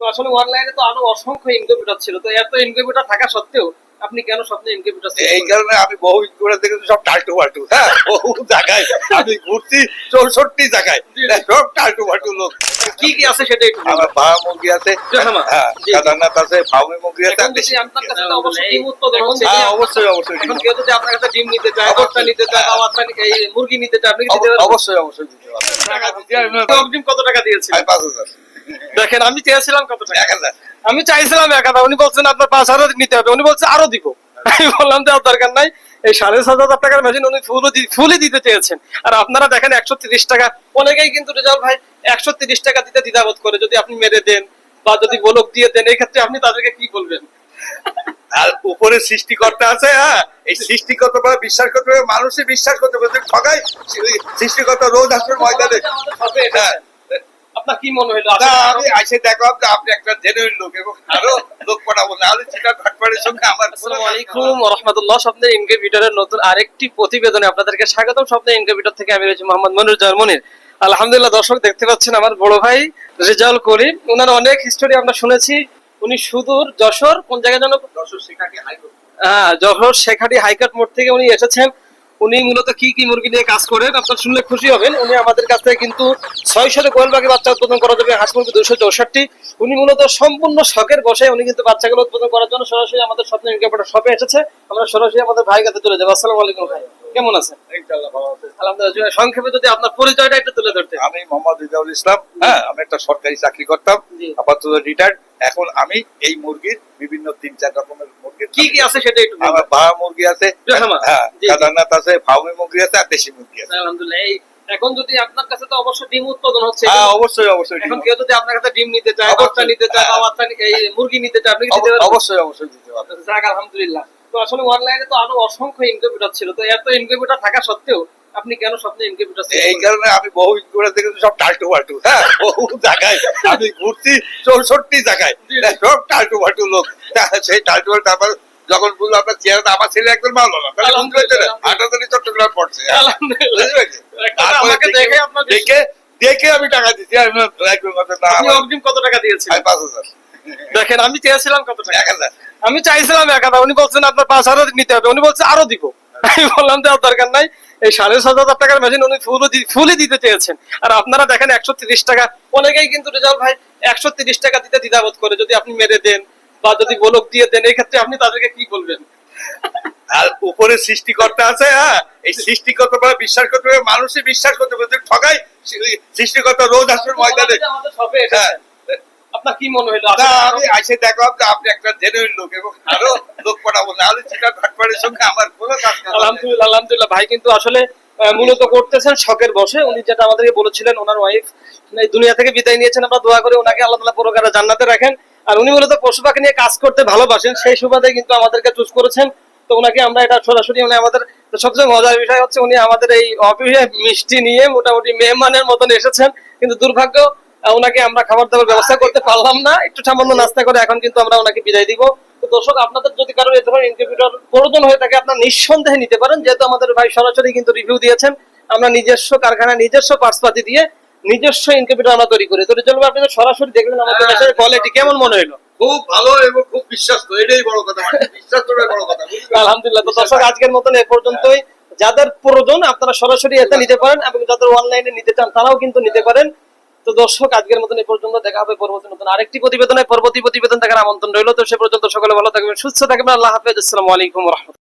তো আসলে অনলাইনে তো আরো অসংখ্য ইনকিউবেটর ছিল, তো এত ইনকিউবেটর থাকা সত্ত্বেও আপনি কেন স্বপ্নে ইনকিউবেটর? এই কারণে আমি বহু ইনকিউবেটর দেখেছি, সব টাল্টু বাল্টু। হ্যাঁ, বহু জায়গায় আমি ঘুরছি, 64 জায়গায়, সব টাল্টু বাল্টু লোক। কি কি আছে সেটা একটু আমার বাবা মুরগি আছে, হ্যাঁ, কেদারনাথ আছে, ফাউমি মুরগি আছে। আপনার কাছে তো অবশ্যই ডিম উৎপাদন হচ্ছে। হ্যাঁ, অবশ্যই অবশ্যই। এখন কেউ যদি আপনার কাছে ডিম নিতে চায়, বাচ্চা নিতে চায়, বা বাচ্চা এই মুরগি নিতে চায়, আপনি কি দিতে পারবেন? অবশ্যই অবশ্যই দিতে পারবেন। অগ্রিম কত টাকা দিয়েছিলেন? 5,000। দেখেন, আমি চেয়েছিলাম কত টাকা? 1,000। আমি চাইছিলাম 1,000, উনি বলছেন আপনার 5,000 নিতে হবে, উনি বলছে আরো দিব। আমি বললাম দেওয়ার দরকার নাই, এই 7,500 টাকার মেশিন উনি ফুলই দিতে চেয়েছেন, আর আপনারা দেখেন 130 টাকা। অনেকেই কিন্তু রেজাল্ট ভাই 130 টাকা দিতে দ্বিধাবোধ করে, যদি আপনি মেরে দেন বা যদি বলক দিয়ে দেন, এই ক্ষেত্রে আপনি তাদেরকে কি বলবেন? আর উপরে সৃষ্টিকর্তা আছে, হ্যাঁ, এই সৃষ্টিকর্তা বিশ্বাস করতে হবে, মানুষই বিশ্বাস করতে হবে, ঠকাই সৃষ্টিকর্তা রোজ আসবে ময়দানে। হ্যাঁ, আপনার কি মনে হলো? আমি এসে দেখলাম যে আপনি একটা জেনুইন লোক, এবং আরো লোক পাঠাবো, নাহলে চিটা ভাটপাড়ের সঙ্গে আমার। আসসালামু আলাইকুম ওয়া রাহমাতুল্লাহ। স্বপ্নের ইনকিউবেটরের নতুন আরেকটি প্রতিবেদনে আপনাদেরকে স্বাগতম। স্বপ্নের ইনকিউবেটর থেকে আমি রয়েছি মোহাম্মদ মনিরুজ্জামান মনির। আলহামদুলিল্লাহ, দর্শক দেখতে পাচ্ছেন আমার বড় ভাই রেজাউল করিম। ওনার অনেক হিস্টোরি আমরা শুনেছি। উনি সুদূর যশোর, কোন জায়গায় যেন, যশোর শেখাটি হাইকোর্ট, হ্যাঁ, যশোর শেখাটি হাইকোর্ট মোড় থেকে উনি এসেছেন। উনি মূলত কি কি মুরগি নিয়ে কাজ করেন আপনার শুনলে খুশি হবেন। উনি আমাদের কাছ থেকে কিন্তু 600 কোয়েল পাখি বাচ্চা উৎপাদন করা যাবে, হাঁস মুরগি 264। উনি মূলত সম্পূর্ণ শখের বসে উনি কিন্তু বাচ্চাগুলো উৎপাদন করার জন্য সরাসরি আমাদের স্বপ্নের ইনকিউবেটর শপে এসেছে। আমরা সরাসরি আমাদের ভাই কাছে চলে যাবো। আসসালামু আলাইকুম ভাই, কেমন আছেন? ইনশাআল্লাহ ভালো আছে। আলহামদুলিল্লাহ। সংক্ষেপে যদি আপনার পরিচয়টা একটু তুলে ধরতে। আমি মোহাম্মদ রিজাউল ইসলাম। হ্যাঁ, আমি একটা সরকারি চাকরি করতাম, আপাতত রিটায়ার্ড। এখন আমি এই মুরগির বিভিন্ন 3-4 রকমের মুরগি, কি কি আছে সেটা একটু। আমার বাবা মুরগি আছে, হ্যাঁ, কেদারনাথ আছে, ফাউমি মুরগি আছে, আর দেশি মুরগি আছে। আলহামদুলিল্লাহ। এখন যদি আপনার কাছে তো অবশ্যই ডিম উৎপাদন হচ্ছে। হ্যাঁ, অবশ্যই অবশ্যই। এখন কেউ যদি আপনার কাছে ডিম নিতে চায়, বাচ্চা নিতে চায়, বা বাচ্চা এই মুরগি নিতে চায়, আপনি কি দিতে পারবেন? অবশ্যই অবশ্যই দিতে পারবেন। যাক, আলহামদুলিল্লাহ। তো আসলে অনলাইনে তো আরো অসংখ্য ইনকিউবেটর ছিল, তো এত ইনকিউবেটর থাকা সত্ত্বেও আপনি কেন স্বপ্নে ইনকিউবেটর? এই কারণে আমি বহু ইনকিউবেটর দেখেছি, সব টাল্টু বাল্টু। হ্যাঁ, বহু জায়গায় আমি ঘুরছি, 64 জায়গায়, সব টাল্টু বাল্টু লোক। সেই টাল্টু বাল্টু আবার যখন বুঝলো আপনার চেহারাটা, আমার ছেলে একদম ভালো না, আটাতলি চট্টগ্রাম পড়ছে। দেখে দেখে আমি টাকা দিচ্ছি। অগ্রিম কত টাকা দিয়েছেন? 5,000। দেখেন, আমি চেয়েছিলাম কত টাকা? 1,000। আমি চাইছিলাম 1,000, উনি বলছেন আপনার 5,000 নিতে হবে, উনি বলছে আরো দিব। আমি বললাম দেওয়ার দরকার নাই, এই 7,500 টাকার মেশিন উনি ফুলই দিতে চেয়েছেন, আর আপনারা দেখেন 130 টাকা। অনেকেই কিন্তু রেজাল্ট ভাই 130 টাকা দিতে দ্বিধাবোধ করে, যদি আপনি মেরে দেন বা যদি বলক দিয়ে দেন, এই ক্ষেত্রে আপনি তাদেরকে কি বলবেন? আর উপরে সৃষ্টিকর্তা আছে, হ্যাঁ, এই সৃষ্টিকর্তা বিশ্বাস করতে হবে, মানুষই বিশ্বাস করতে হবে, ঠকাই সৃষ্টিকর্তা রোজ আসবে ময়দানে। আমাদের শপে এসেছেন, আপনার কি মনে হলো? আমি এসে দেখলাম যে আপনি একটা জেনুইন লোক, এবং আরো লোক পাঠাবো, নাহলে চিটা ভাটপাড়ের সঙ্গে আমার কোনো কাজ। আলহামদুলিল্লাহ, আলহামদুলিল্লাহ। ভাই কিন্তু আসলে মূলত করতেছেন শখের বসে। উনি যেটা আমাদেরকে বলেছিলেন, ওনার ওয়াইফ এই দুনিয়া থেকে বিদায় নিয়েছেন, আমরা দোয়া করি ওনাকে আল্লাহ তাআলা পরকালে জান্নাতে রাখেন। আর উনি মূলত পশু পাখি নিয়ে কাজ করতে ভালোবাসেন, সেই সুবাদে কিন্তু আমাদেরকে চুজ করেছেন। তো ওনাকে আমরা এটা সরাসরি, মানে আমাদের সবচেয়ে মজার বিষয় হচ্ছে উনি আমাদের এই অফিসে মিষ্টি নিয়ে মোটামুটি মেহমানের মতন এসেছেন, কিন্তু দুর্ভাগ্য ওনাকে আমরা খাবার দাবার ব্যবস্থা করতে পারলাম না। একটু সামান্য নাস্তা করে এখন কিন্তু আমরা ওনাকে বিদায় দিব। তো দর্শক, আপনাদের যদি কারো এই ধরনের ইনকিউবেটর প্রয়োজন হয়ে থাকে, আপনারা নিঃসন্দেহে নিতে পারেন, যেহেতু আমাদের ভাই সরাসরি কিন্তু রিভিউ দিয়েছেন। আমরা নিজস্ব কারখানা, নিজস্ব পার্টসপাতি দিয়ে নিজস্ব ইনকিউবেটর আমরা তৈরি করি। তো রিজল ভাই, আপনি সরাসরি দেখলেন আমাদের মেশিনের কোয়ালিটি, কেমন মনে হলো? খুব ভালো এবং খুব বিশ্বাস, এটাই বড় কথা, বিশ্বাস করার বড় কথা। আলহামদুলিল্লাহ। তো দর্শক, আজকের মতন এ পর্যন্তই। যাদের প্রয়োজন আপনারা সরাসরি এসে নিতে পারেন, এবং যাদের অনলাইনে নিতে চান তারাও কিন্তু নিতে পারেন। তো দর্শক, আজকের মতন এ পর্যন্ত। দেখা হবে পরবর্তী নতুন আরেকটি প্রতিবেদনে। পরবর্তী প্রতিবেদন দেখার আমন্ত্রণ রইল। তো সে পর্যন্ত সকলে ভালো থাকবেন, সুস্থ থাকবেন। আল্লাহ হাফেজ। আসসালামু আলাইকুম ওয়া রাহমাতুল্লাহ।